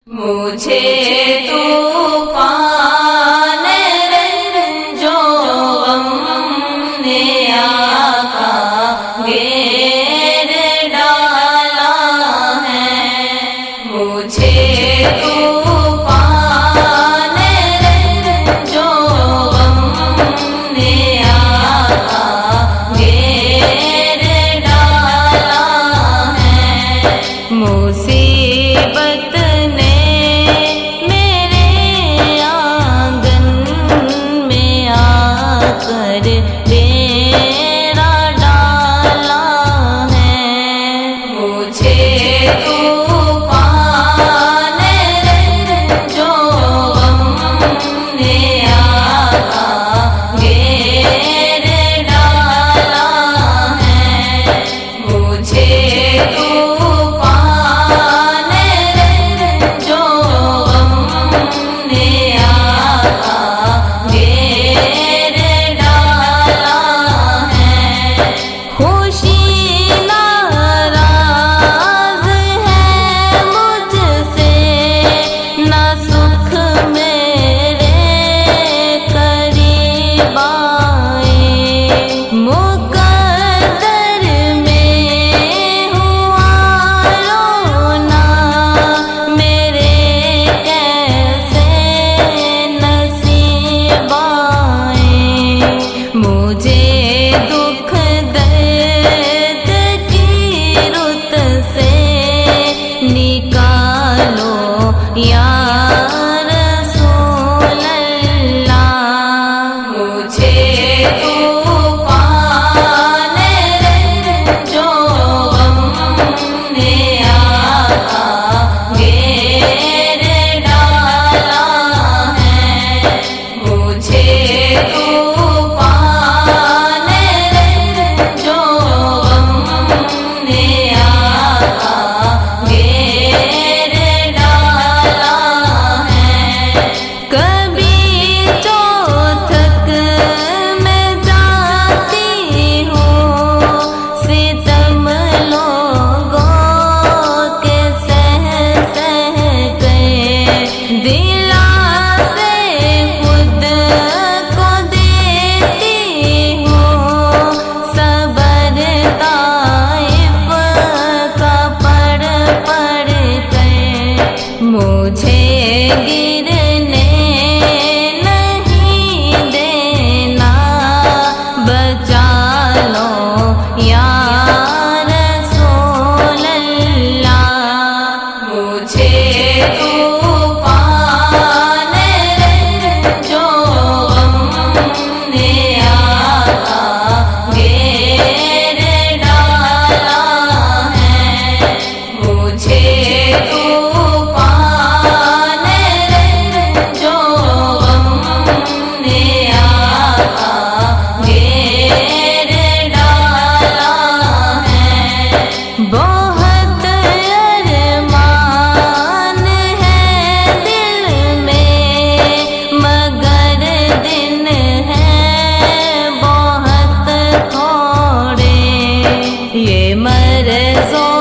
مجھے طوفان رنجو غم نے آقا گھیر ڈالا ہے، مجھے طوفان رنجو غم نے آقا گھیر ڈالا ہے، مصیبت ڈیرا ڈالا ہے، مجھے طوفان رنجو غم نے آقا گھیر ڈالا ہے، مجھے طوفان رنجو غم نے آقا گھیر یا رسول اللہ، مجھے طوفان رنجو غم نے آقا گھیر ڈالا ہے، مجھے طوفان رنجو غم نے آقا گھیر مجھے گرنے نہیں دینا، بچا لو یا رسول اللہ، مجھے طوفان رنجو غم نے آقا گھیر ڈالا ہے، مجھے یہ مرضوں